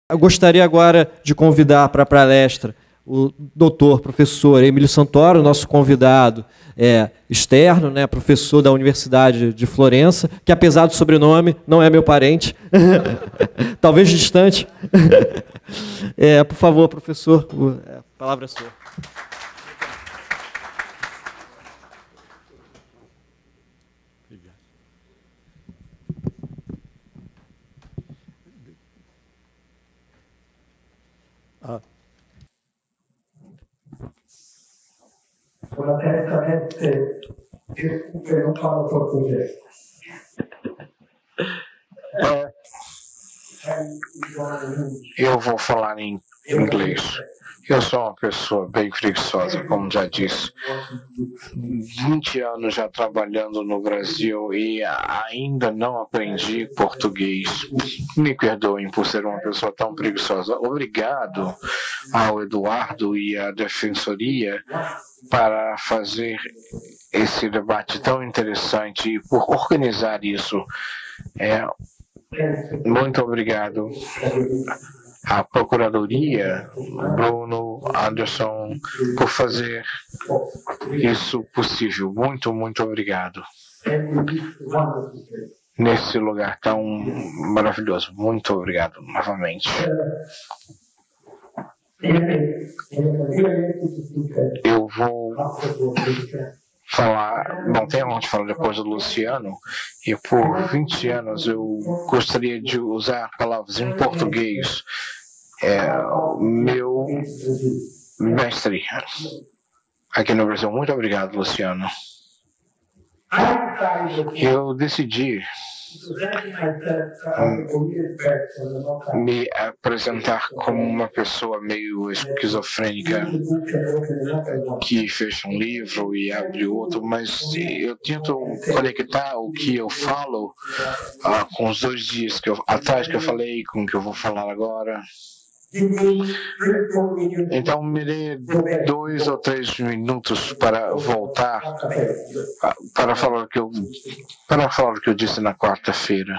Eu gostaria agora de convidar para a palestra o doutor, professor Emílio Santoro, nosso convidado externo, né, professor da Universidade de Florença, que apesar do sobrenome não é meu parente, talvez distante. Por favor, professor, a palavra é sua. Eu não falo português. Eu vou falar em inglês. Eu sou uma pessoa bem preguiçosa, como já disse. 20 anos já trabalhando no Brasil e ainda não aprendi português. Me perdoem por ser uma pessoa tão preguiçosa. Obrigado ao Eduardo e à Defensoria para fazer esse debate tão interessante e por organizar isso. Muito obrigado à Procuradoria, Bruno, Anderson, por fazer isso possível. Muito, muito obrigado. Nesse lugar tão maravilhoso. Muito obrigado novamente. Eu vou falar, não tenho onde falar depois do Luciano, e por 20 anos eu gostaria de usar palavras em português. Meu mestre aqui no Brasil. Muito obrigado, Luciano. Eu decidi me apresentar como uma pessoa meio esquizofrênica que fecha um livro e abre outro, mas eu tento conectar o que eu falo com os 2 dias atrás que eu falei, com o que eu vou falar agora. Então me dê 2 ou 3 minutos para voltar para falar o que eu disse na quarta-feira,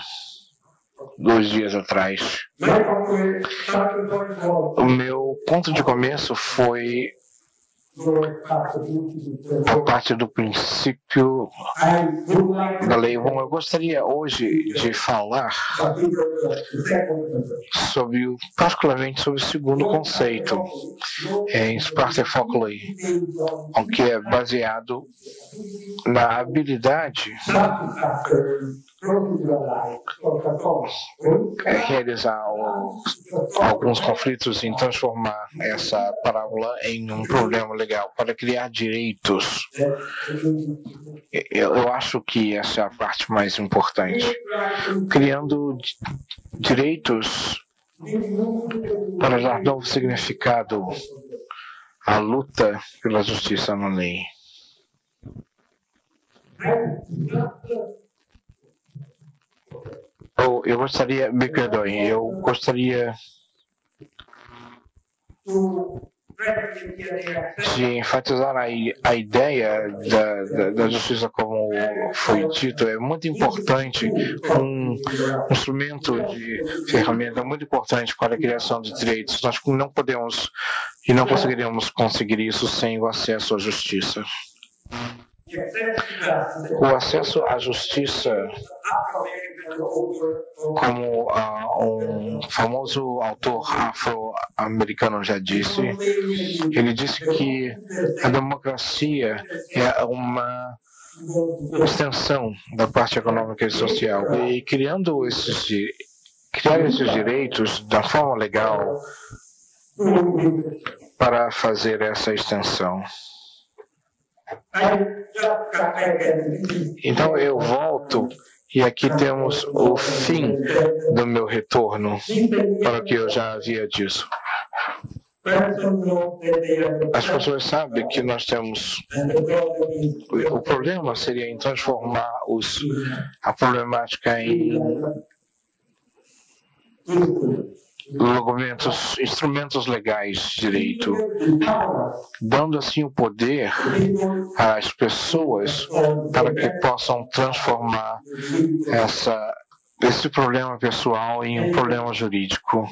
2 dias atrás. O meu ponto de começo foi a parte do princípio da lei. Bom, eu gostaria hoje de falar particularmente sobre o segundo conceito, em Sparta-Fockley, que é baseado na habilidade realizar alguns conflitos e transformar essa parábola em um problema legal para criar direitos. Eu acho que essa é a parte mais importante. Criando direitos para dar novo significado à luta pela justiça na lei. Eu gostaria, me perdoem, eu gostaria de enfatizar a ideia da justiça, como foi dito. É muito importante, um instrumento de ferramenta muito importante para a criação de direitos. Nós não podemos e não conseguiríamos conseguir isso sem o acesso à justiça. O acesso à justiça, como um famoso autor afro-americano já disse, ele disse que a democracia é uma extensão da parte econômica e social, e criar esses direitos da forma legal para fazer essa extensão. Então eu volto e aqui temos o fim do meu retorno para o que eu já havia dito. As pessoas sabem que nós temos... O problema seria em transformar a problemática em instrumentos legais de direito, dando assim o poder às pessoas para que possam transformar esse problema pessoal em um problema jurídico.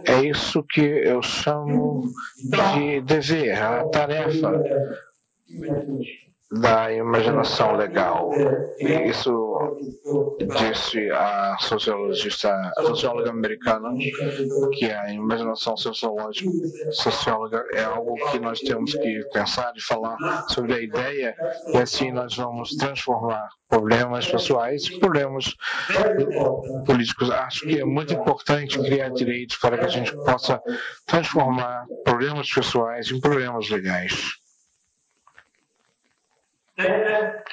É isso que eu chamo de dever, a tarefa da imaginação legal. Isso disse a socióloga americana, que a imaginação socióloga é algo que nós temos que pensar e falar sobre a ideia, e assim nós vamos transformar problemas pessoais em problemas políticos. Acho que é muito importante criar direitos para que a gente possa transformar problemas pessoais em problemas legais.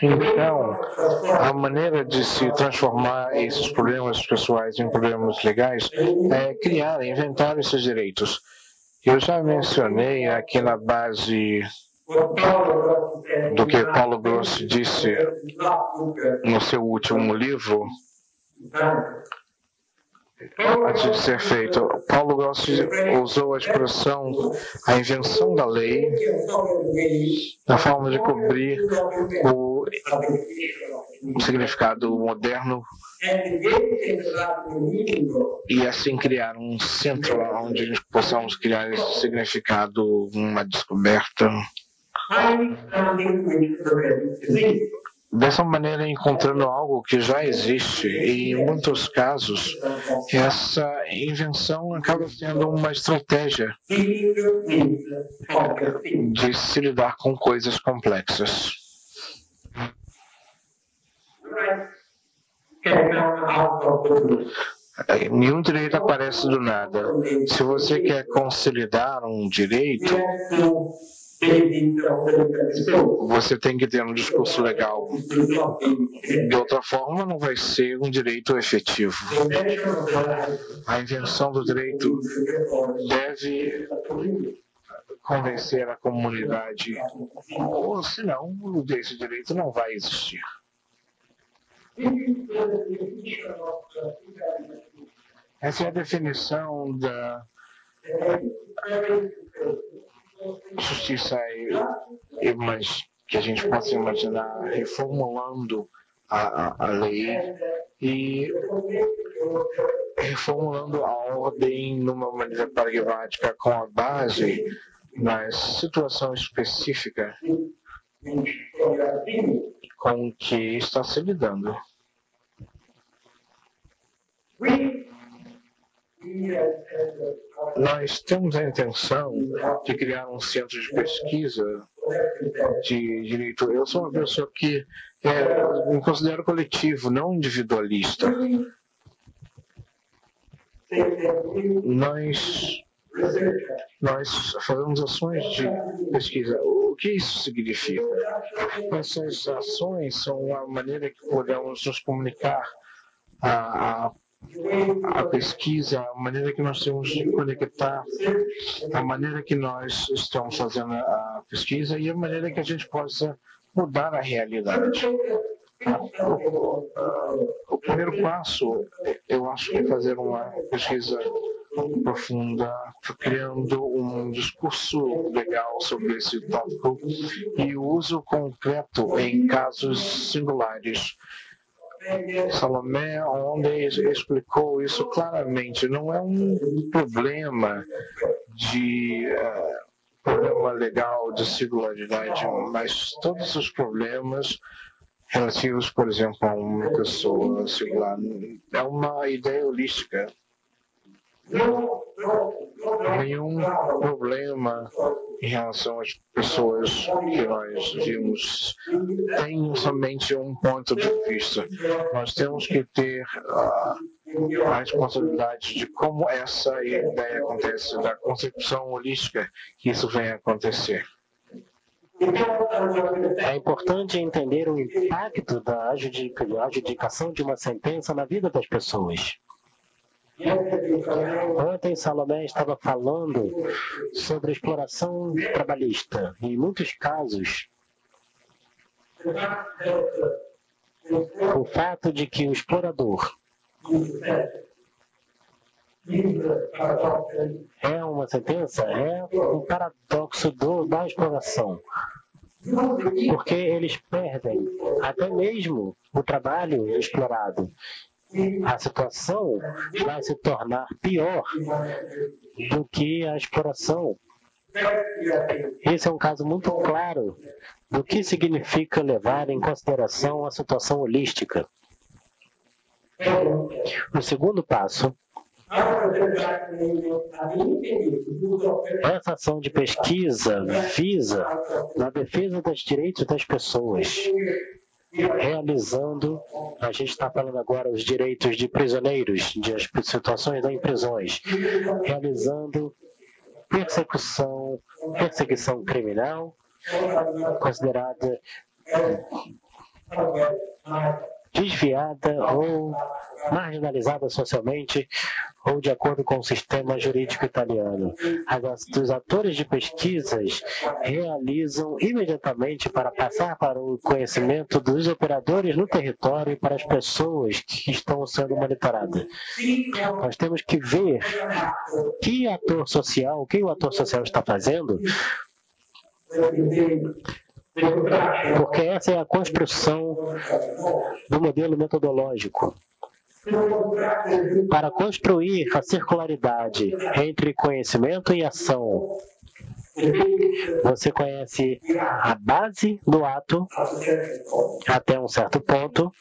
Então, a maneira de se transformar esses problemas pessoais em problemas legais é criar, inventar esses direitos. Eu já mencionei aqui na base do que Paulo Grossi disse no seu último livro, antes de ser feito. Paulo Grossi usou a expressão a invenção da lei na forma de cobrir o significado moderno e assim criar um centro onde a gente possamos criar esse significado, uma descoberta. Dessa maneira, encontrando algo que já existe, e em muitos casos, essa invenção acaba sendo uma estratégia de se lidar com coisas complexas. Nenhum direito aparece do nada. Se você quer consolidar um direito, você tem que ter um discurso legal. De outra forma, não vai ser um direito efetivo. A invenção do direito deve convencer a comunidade, ou senão, esse direito não vai existir. Essa é a definição da justiça mas que a gente possa imaginar reformulando a lei e reformulando a ordem numa maneira pragmática com a base na situação específica com que está se lidando. Nós temos a intenção de criar um centro de pesquisa de direito. Eu sou uma pessoa que me considero coletivo, não individualista. Nós fazemos ações de pesquisa. O que isso significa? Essas ações são uma maneira que podemos nos comunicar a pesquisa, a maneira que nós temos de conectar, a maneira que nós estamos fazendo a pesquisa e a maneira que a gente possa mudar a realidade. O primeiro passo, eu acho que é fazer uma pesquisa profunda, criando um discurso legal sobre esse tópico e o uso concreto em casos singulares. Salomé ontem explicou isso claramente. Não é um problema problema legal de singularidade, mas todos os problemas relativos, por exemplo, a uma pessoa singular, é uma ideia holística. Nenhum problema em relação às pessoas que nós vimos tem somente um ponto de vista. Nós temos que ter a responsabilidade de como essa ideia acontece, da concepção holística que isso vem a acontecer. É importante entender o impacto da adjudicação de uma sentença na vida das pessoas. Ontem Salomé estava falando sobre a exploração trabalhista. Em muitos casos, o fato de que o explorador é uma sentença é um paradoxo da exploração. Porque eles perdem até mesmo o trabalho explorado. a situação vai se tornar pior do que a exploração. Esse é um caso muito claro do que significa levar em consideração a situação holística. O segundo passo, essa ação de pesquisa visa na defesa dos direitos das pessoas, realizando, a gente está falando agora os direitos de prisioneiros, de as situações em prisões, realizando perseguição criminal, considerada desviada ou marginalizada socialmente ou de acordo com o sistema jurídico italiano. Os atores de pesquisas realizam imediatamente para passar para o conhecimento dos operadores no território e para as pessoas que estão sendo monitoradas. Nós temos que ver o que o ator social está fazendo, porque essa é a construção do modelo metodológico. Para construir a circularidade entre conhecimento e ação, você conhece a base do ato até um certo ponto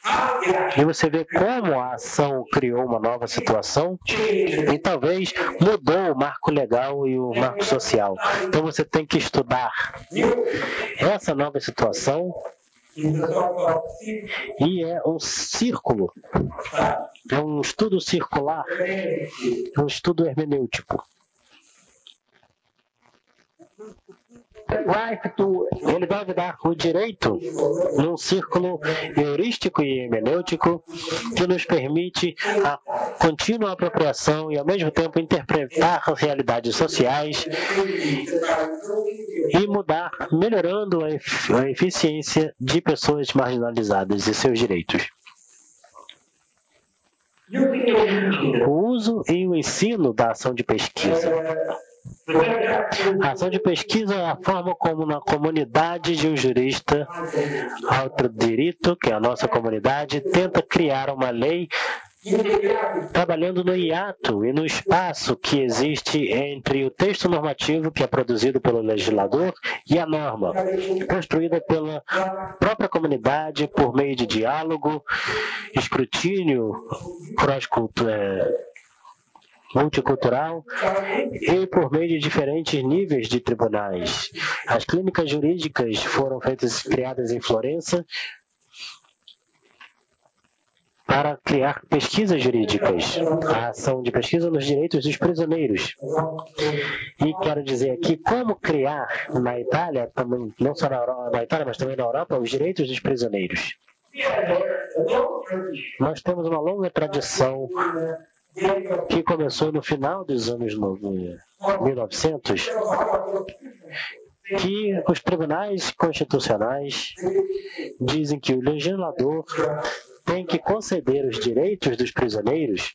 e você vê como a ação criou uma nova situação e talvez mudou o marco legal e o marco social. Então você tem que estudar essa nova situação e é um círculo, é um estudo circular, é um estudo hermenêutico. Ele deve dar o direito num círculo heurístico e hermenêutico que nos permite a contínua apropriação e, ao mesmo tempo, interpretar as realidades sociais e mudar, melhorando a eficiência de pessoas marginalizadas e seus direitos. O uso e o ensino da ação de pesquisa. A ação de pesquisa é a forma como na comunidade de um jurista autodireito, que é a nossa comunidade, tenta criar uma lei trabalhando no hiato e no espaço que existe entre o texto normativo, que é produzido pelo legislador, e a norma, construída pela própria comunidade por meio de diálogo, escrutínio multicultural e por meio de diferentes níveis de tribunais. As clínicas jurídicas foram criadas em Florença para criar pesquisas jurídicas, a ação de pesquisa nos direitos dos prisioneiros. E quero dizer aqui como criar na Itália, também, não só na Itália, mas também na Europa, os direitos dos prisioneiros. Nós temos uma longa tradição que começou no final dos anos 1900, que os tribunais constitucionais dizem que o legislador tem que conceder os direitos dos prisioneiros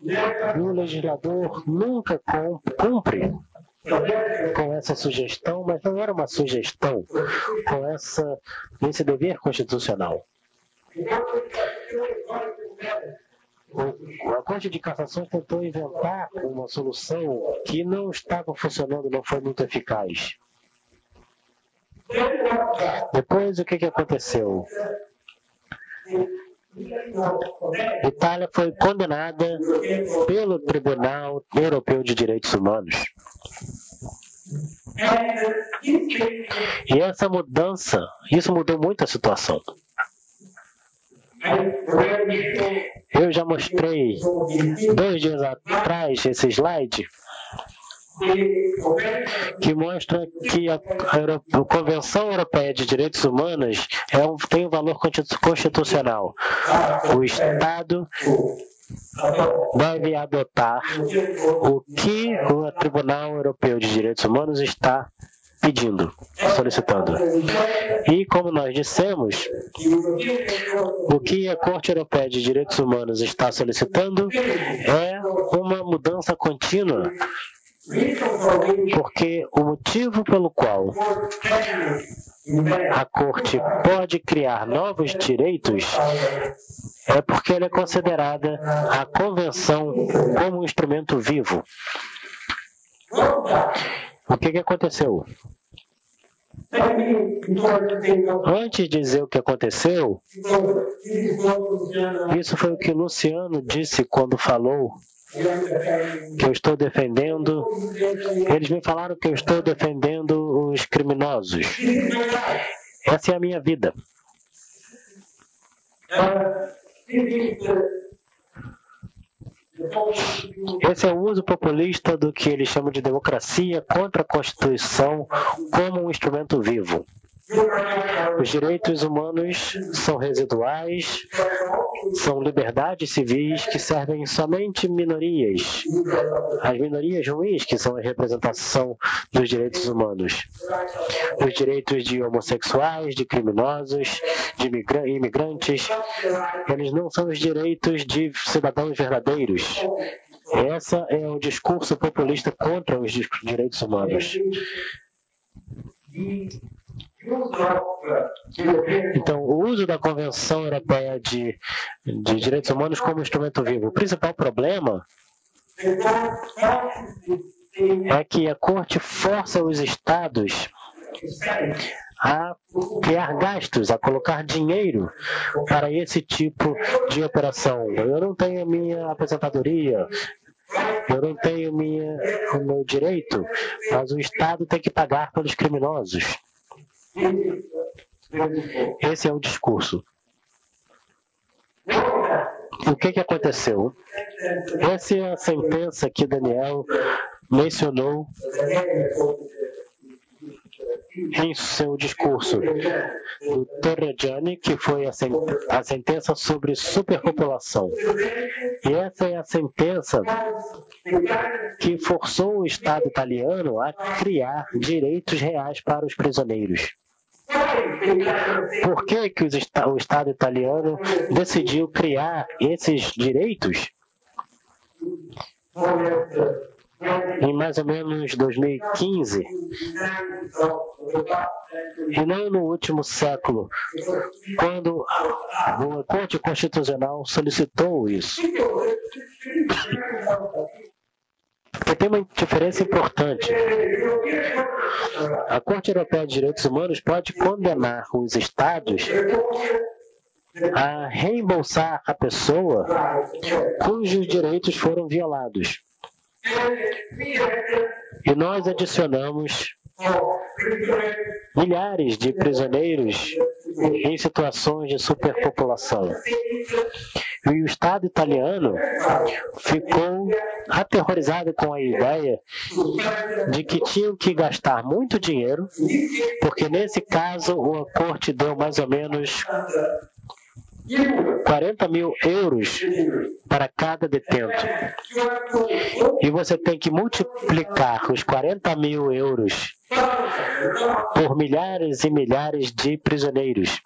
e o legislador nunca cumpre com essa sugestão, mas não era uma sugestão, com esse dever constitucional. A Corte de Cassação tentou inventar uma solução que não estava funcionando, não foi muito eficaz. Depois, o que aconteceu? Itália foi condenada pelo Tribunal Europeu de Direitos Humanos. E essa mudança, isso mudou muito a situação. Eu já mostrei 2 dias atrás esse slide que mostra que a Convenção Europeia de Direitos Humanos tem um valor constitucional. O Estado deve adotar o que o Tribunal Europeu de Direitos Humanos está pedindo, solicitando. E, como nós dissemos, o que a Corte Europeia de Direitos Humanos está solicitando é uma mudança contínua Porque o motivo pelo qual a Corte pode criar novos direitos é porque ela é considerada a Convenção como um instrumento vivo. O que aconteceu? Antes de dizer o que aconteceu, isso foi o que Luciano disse quando falou que eu estou defendendo. Eles me falaram que eu estou defendendo os criminosos. Essa é a minha vida. Esse é o uso populista do que eles chamam de democracia contra a Constituição como um instrumento vivo. Os direitos humanos são residuais, são liberdades civis que servem somente minorias. As minorias ruins que são a representação dos direitos humanos. Os direitos de homossexuais, de criminosos, de imigrantes, eles não são os direitos de cidadãos verdadeiros. Esse é o discurso populista contra os direitos humanos. Então, o uso da Convenção Europeia de Direitos Humanos como instrumento vivo. O principal problema é que a Corte força os Estados a criar gastos, a colocar dinheiro para esse tipo de operação. Eu não tenho a minha aposentadoria, eu não tenho o meu direito, mas o Estado tem que pagar pelos criminosos. Esse é o discurso. O que aconteceu? Essa é a sentença que Daniel mencionou em seu discurso do Torreggiani, que foi a sentença sobre superpopulação. E essa é a sentença que forçou o Estado italiano a criar direitos reais para os prisioneiros. Por que o Estado italiano decidiu criar esses direitos? Em mais ou menos 2015, e não no último século, quando a Corte Constitucional solicitou isso. Porque tem uma diferença importante. A Corte Europeia de Direitos Humanos pode condenar os Estados a reembolsar a pessoa cujos direitos foram violados. E nós adicionamos milhares de prisioneiros em situações de superpopulação. E o Estado italiano ficou aterrorizado com a ideia de que tinham que gastar muito dinheiro, porque nesse caso a Corte deu mais ou menos 40 mil euros para cada detento. E você tem que multiplicar os 40 mil euros por milhares e milhares de prisioneiros.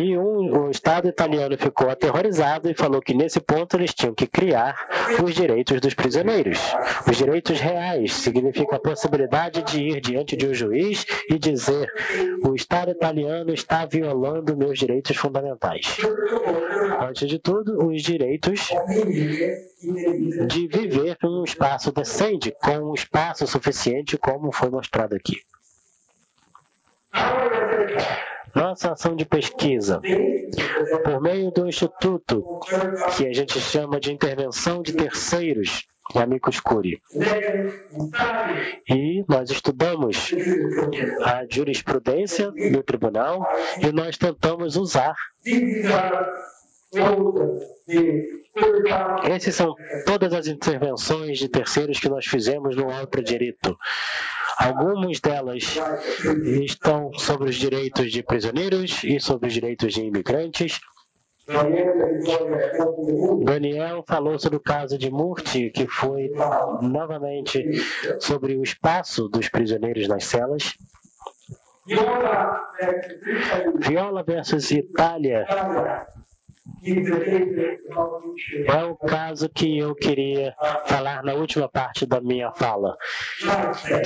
E o Estado italiano ficou aterrorizado e falou que nesse ponto eles tinham que criar os direitos dos prisioneiros. Os direitos reais significa a possibilidade de ir diante de um juiz e dizer: o Estado italiano está violando meus direitos fundamentais. Antes de tudo, os direitos de viver em um espaço decente, com um espaço suficiente, como foi mostrado aqui. Nossa ação de pesquisa, por meio do Instituto, que a gente chama de intervenção de terceiros, Amicus Curiae. E nós estudamos a jurisprudência do tribunal e nós tentamos usar. Essas são todas as intervenções de terceiros que nós fizemos no Alto Direito. Algumas delas estão sobre os direitos de prisioneiros e sobre os direitos de imigrantes. Daniel falou sobre o caso de Murti, que foi novamente sobre o espaço dos prisioneiros nas celas. Viola versus Itália é o caso que eu queria falar na última parte da minha fala,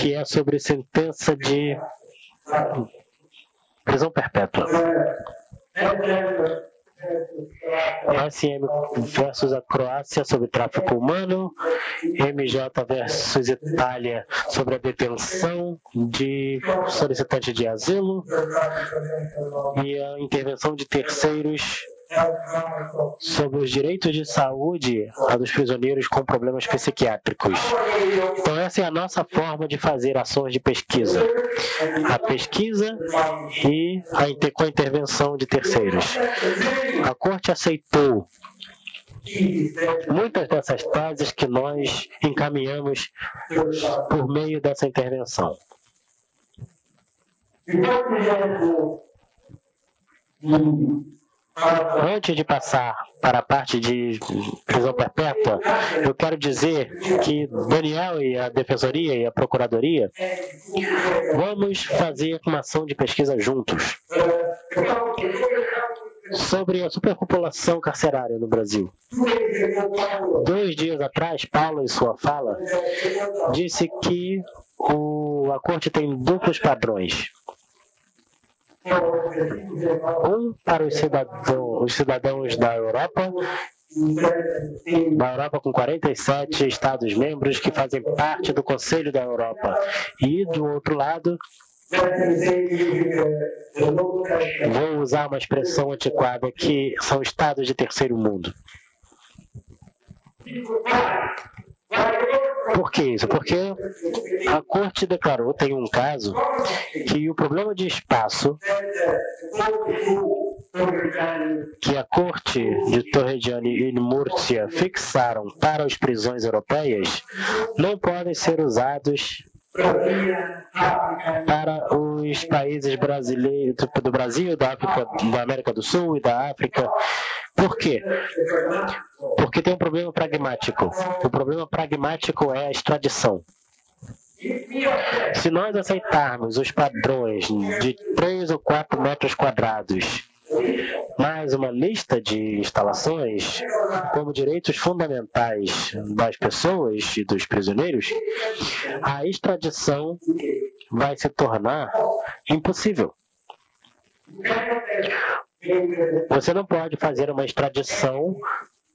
que é sobre sentença de prisão perpétua. SM versus a Croácia sobre tráfico humano, MJ versus Itália sobre a detenção de solicitantes de asilo e a intervenção de terceiros sobre os direitos de saúde dos prisioneiros com problemas psiquiátricos. Então essa é a nossa forma de fazer ações de pesquisa. A pesquisa e com a intervenção de terceiros. A Corte aceitou muitas dessas teses que nós encaminhamos por meio dessa intervenção. Antes de passar para a parte de prisão perpétua, eu quero dizer que Daniel e a Defensoria e a Procuradoria vamos fazer uma ação de pesquisa juntos sobre a superpopulação carcerária no Brasil. 2 dias atrás, Paulo, em sua fala, disse que a Corte tem duplos padrões. Um para os cidadãos da Europa com 47 Estados-membros que fazem parte do Conselho da Europa. E, do outro lado, vou usar uma expressão antiquada, que são estados de terceiro mundo. Por que isso? Porque a Corte declarou, tem um caso, que o problema de espaço que a Corte de Torreggiani e Múrcia fixaram para as prisões europeias não podem ser usados para os países brasileiros, do Brasil, da África, da América do Sul e da África. Por quê? Porque tem um problema pragmático. O problema pragmático é a extradição. Se nós aceitarmos os padrões de 3 ou 4 metros quadrados, mais uma lista de instalações como direitos fundamentais das pessoas e dos prisioneiros, a extradição vai se tornar impossível. Você não pode fazer uma extradição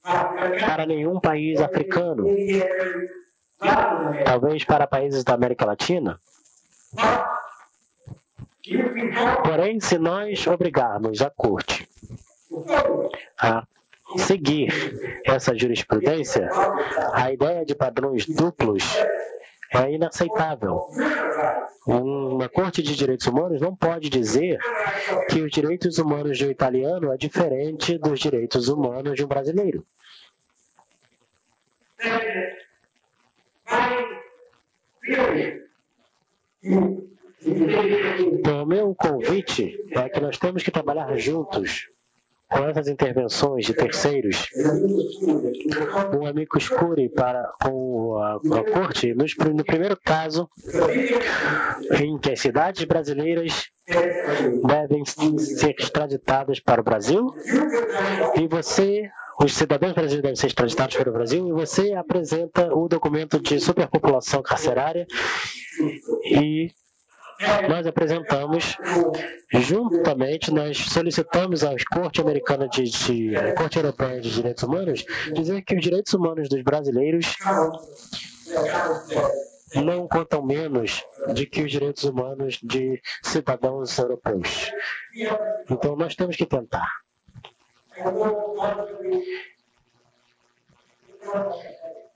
para nenhum país africano, talvez para países da América Latina. Porém, se nós obrigarmos a Corte a seguir essa jurisprudência, a ideia de padrões duplos é inaceitável. Uma Corte de Direitos Humanos não pode dizer que os direitos humanos de um italiano é diferente dos direitos humanos de um brasileiro. Então, o meu convite é que nós temos que trabalhar juntos com essas intervenções de terceiros, um amicus curiae com a Corte, no primeiro caso, em que as cidades brasileiras devem ser extraditadas para o Brasil, e os cidadãos brasileiros devem ser extraditados para o Brasil, e você apresenta o documento de superpopulação carcerária, e nós apresentamos, juntamente, nós solicitamos à Corte Americana Corte Europeia de Direitos Humanos dizer que os direitos humanos dos brasileiros não contam menos do que os direitos humanos de cidadãos europeus. Então nós temos que tentar.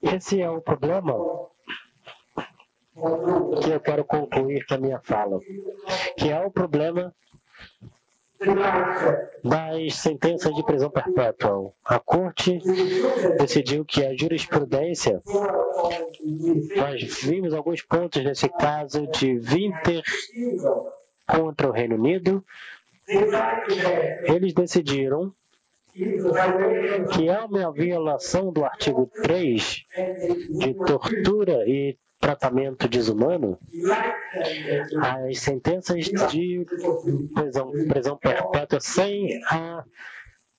Esse é o problema que eu quero concluir com a minha fala, que é o problema das sentenças de prisão perpétua. A Corte decidiu que a jurisprudência, nós vimos alguns pontos nesse caso de Winter contra o Reino Unido, eles decidiram que há uma violação do artigo 3 de tortura e tratamento desumano, as sentenças de prisão perpétua sem a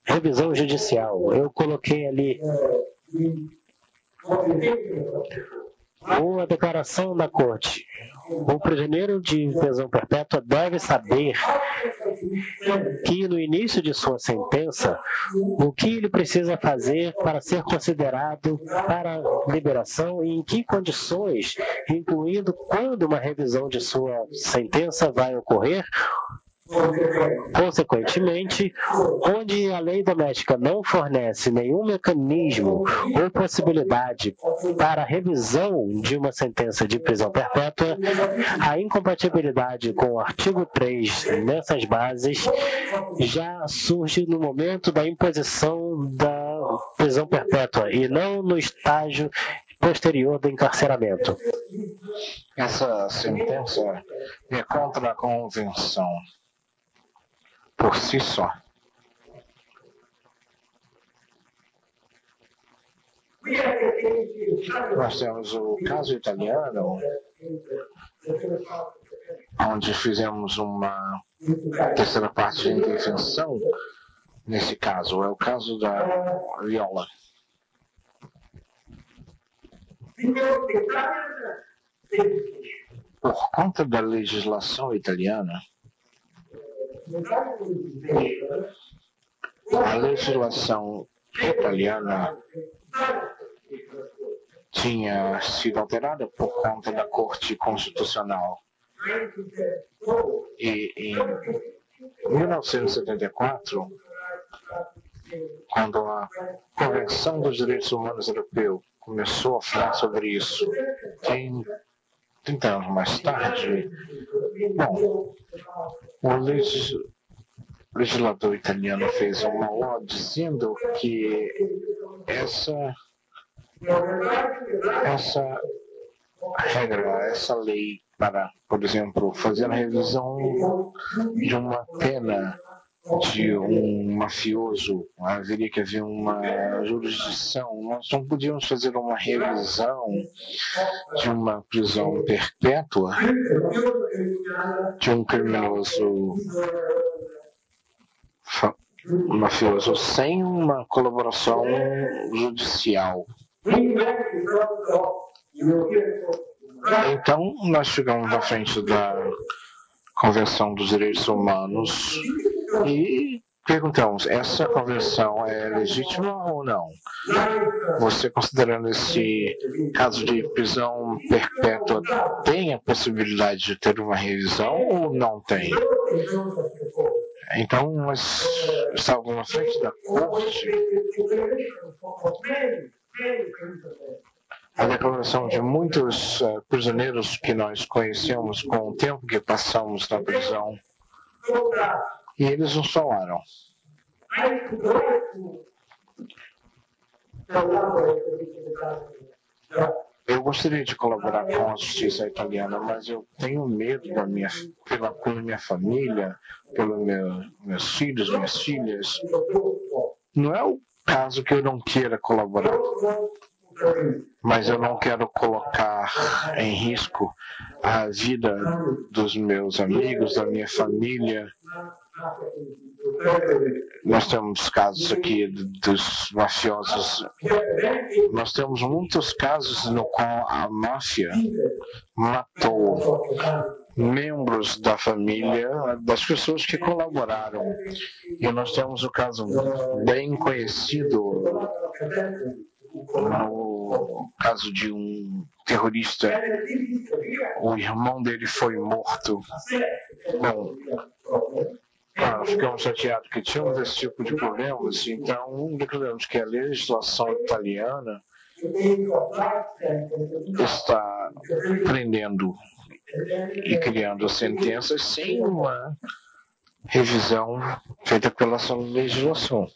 revisão judicial. Eu coloquei ali uma declaração da corte. O prisioneiro de prisão perpétua deve saber que no início de sua sentença, o que ele precisa fazer para ser considerado para liberação e em que condições, incluindo quando uma revisão de sua sentença vai ocorrer. Consequentemente, onde a lei doméstica não fornece nenhum mecanismo ou possibilidade para a revisão de uma sentença de prisão perpétua, a incompatibilidade com o artigo 3 nessas bases já surge no momento da imposição da prisão perpétua e não no estágio posterior do encarceramento. Essa sentença é contra a convenção por si só. Nós temos o caso italiano, onde fizemos uma terceira parte de intervenção. Nesse caso, é o caso da Viola. Por conta da legislação italiana, a legislação italiana tinha sido alterada por conta da Corte Constitucional. E em 1974, quando a Convenção dos Direitos Humanos Europeu começou a falar sobre isso, 30 anos mais tarde, bom, o legislador italiano fez uma lei dizendo que essa regra, essa lei para, por exemplo, fazer a revisão de uma pena de um mafioso, haveria que haver uma jurisdição. Nós não podíamos fazer uma revisão de uma prisão perpétua de um criminoso mafioso sem uma colaboração judicial. Então, nós chegamos na frente da Convenção dos Direitos Humanos e perguntamos, essa convenção é legítima ou não? Você, considerando esse caso de prisão perpétua, tem a possibilidade de ter uma revisão ou não tem? Então, nós estávamos na frente da corte. A declaração de muitos prisioneiros que nós conhecemos com o tempo que passamos na prisão. E eles nos falaram. Eu gostaria de colaborar com a justiça italiana, mas eu tenho medo pela minha família, pelos meus filhos, minhas filhas. Não é o caso que eu não queira colaborar, mas eu não quero colocar em risco a vida dos meus amigos, da minha família. Nós temos casos aqui dos mafiosos. Nós temos muitos casos no qual a máfia matou membros da família das pessoas que colaboraram. E nós temos o caso bem conhecido, no caso de um terrorista. O irmão dele foi morto. Bom, ficamos chateados que tínhamos esse tipo de problemas, então declaramos que a legislação italiana está prendendo e criando sentenças sem uma revisão feita pela sua legislação.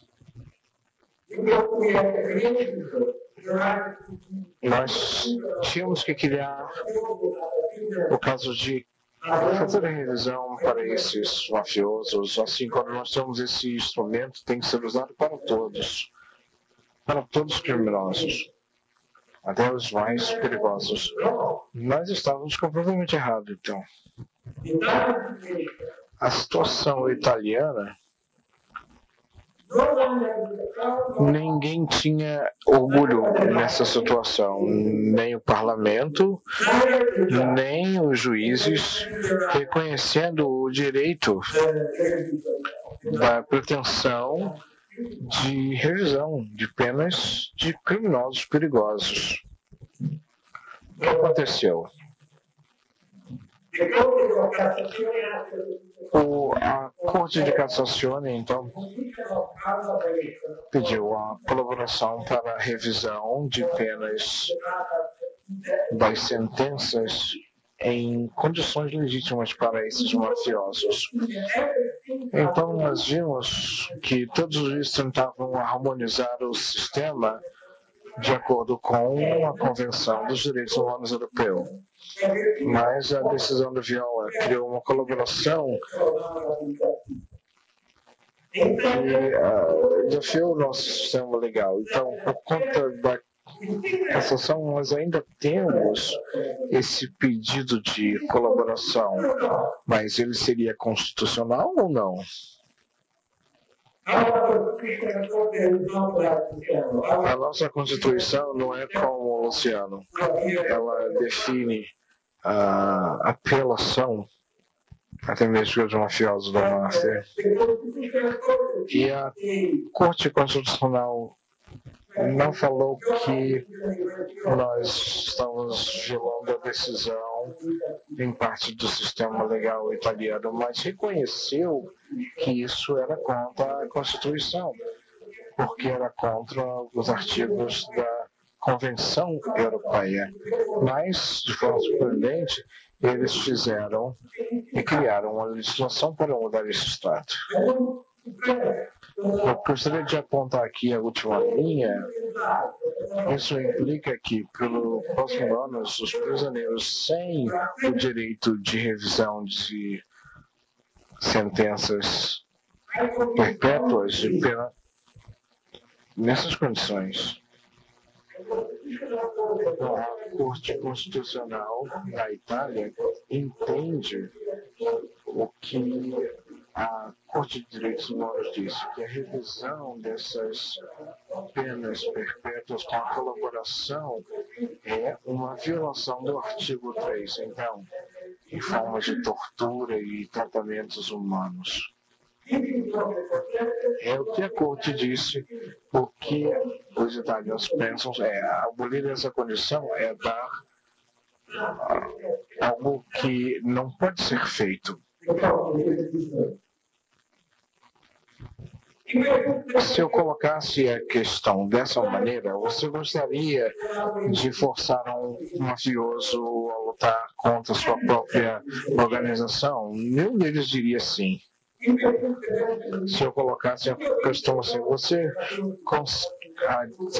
Nós tínhamos que criar o caso de fazer a revisão para esses mafiosos. Assim, quando nós temos esse instrumento, tem que ser usado para todos os criminosos, até os mais perigosos. Nós estávamos completamente errados, então. A situação italiana Ninguém tinha orgulho nessa situação, nem o parlamento, nem os juízes, reconhecendo o direito da pretensão de revisão de penas de criminosos perigosos. O que aconteceu? A Corte de Cassação, então, pediu a colaboração para a revisão de penas das sentenças em condições legítimas para esses mafiosos. Então, nós vimos que todos os juízes tentavam harmonizar o sistema de acordo com a Convenção dos Direitos Humanos Europeu. Mas a decisão do Viola criou uma colaboração que desafiou o nosso sistema legal. Então, por conta da cassação, nós ainda temos esse pedido de colaboração, mas ele seria constitucional ou não? A nossa Constituição não é como o Luciano. Ela define a apelação, até mesmo de mafiosos do Master. E a Corte Constitucional não falou que nós estamos violando a decisão em parte do sistema legal italiano, mas reconheceu que isso era contra a Constituição, porque era contra os artigos da Convenção Europeia. Mas, de forma surpreendente, eles fizeram e criaram uma legislação para mudar esse status. Eu gostaria de apontar aqui a última linha. Isso implica que, pelo próximo ano, os prisioneiros sem o direito de revisão de sentenças perpétuas de pena, nessas condições, a Corte Constitucional da Itália entende o que a Corte de Direitos Humanos disse, que a revisão dessas penas perpétuas com a colaboração é uma violação do artigo 3, então, em forma de tortura e tratamentos humanos. É o que a Corte disse, o que os italianos pensam abolir essa condição é dar algo que não pode ser feito. Se eu colocasse a questão dessa maneira, você gostaria de forçar um mafioso a lutar contra sua própria organização? Nenhum deles diria sim. Se eu colocasse a questão assim, você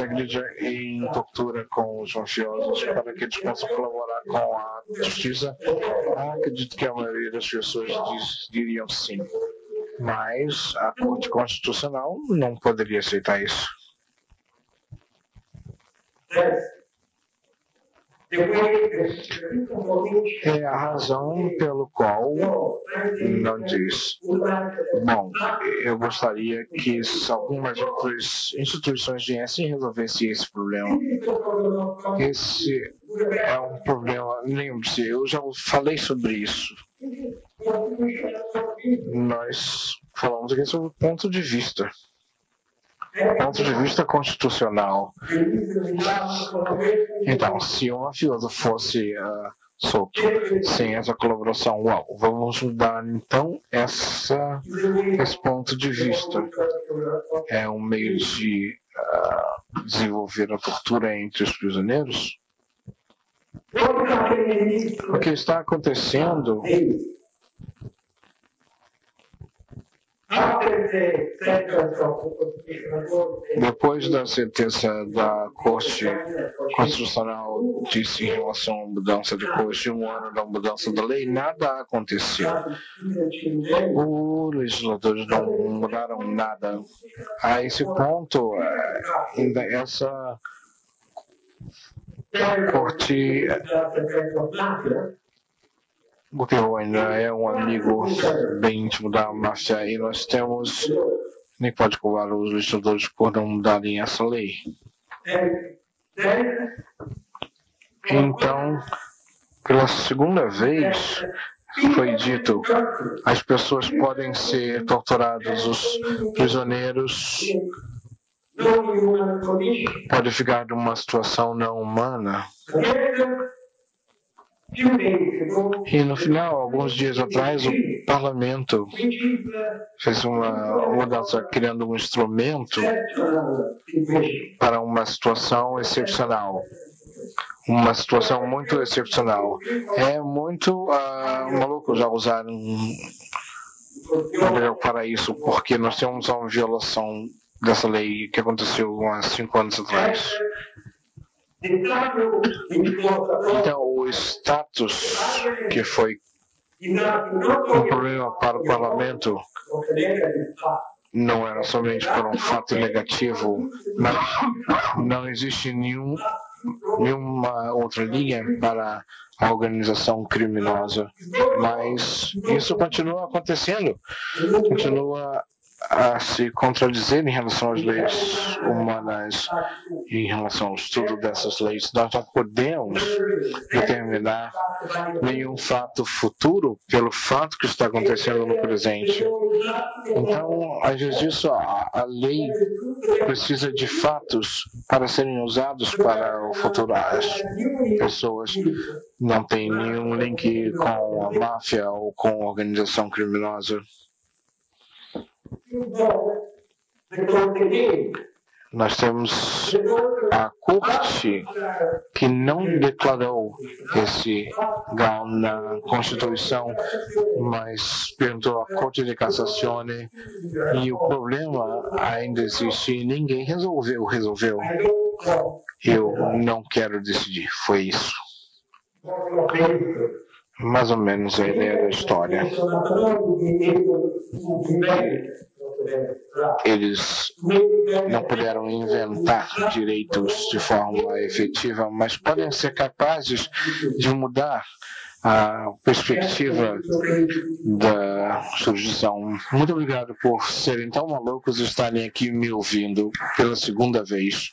agride em tortura com os mafiosos para que eles possam colaborar com a justiça? Acredito que a maioria das pessoas diriam sim. Mas a Corte Constitucional não poderia aceitar isso. É a razão pelo qual não diz. Bom, eu gostaria que algumas outras instituições viessem e resolvessem esse problema. Esse é um problema, lembre-se, eu já falei sobre isso. Nós falamos aqui sobre o ponto de vista constitucional. Então, se um mafioso fosse solto sem essa colaboração, vamos mudar então esse ponto de vista. É um meio de desenvolver a tortura entre os prisioneiros? O que está acontecendo depois da sentença da Corte Constitucional disse em relação à mudança de Corte, 1 ano da mudança da lei, nada aconteceu. Os legisladores não mudaram nada. A esse ponto, ainda essa Corte, porque ainda é um amigo bem íntimo da máfia, e nós temos nem pode culpar os legisladores por não mudarem essa lei. Então, pela segunda vez, foi dito, as pessoas podem ser torturadas, os prisioneiros podem ficar numa situação não humana. E no final, alguns dias atrás, o parlamento fez uma mudança, criando um instrumento para uma situação excepcional. Uma situação muito excepcional. É muito maluco já usar para isso, porque nós temos uma violação dessa lei que aconteceu há 5 anos atrás. Então, o status que foi um problema para o parlamento não era somente por um fato negativo, mas não existe nenhuma outra linha para a organização criminosa. Mas isso continua acontecendo, continua a se contradizer em relação às leis humanas, em relação ao estudo dessas leis. Nós não podemos determinar nenhum fato futuro pelo fato que está acontecendo no presente. Então, às vezes disso, a lei precisa de fatos para serem usados para o futuro. As pessoas não têm nenhum link com a máfia ou com a organização criminosa. Nós temos a corte que não declarou esse grau na Constituição, mas perguntou à Corte de Cassação e o problema ainda existe e ninguém resolveu. Eu não quero decidir, foi isso. Mais ou menos a ideia da história. Eles não puderam inventar direitos de forma efetiva, mas podem ser capazes de mudar a perspectiva da jurisdição. Muito obrigado por serem tão malucos e estarem aqui me ouvindo pela segunda vez.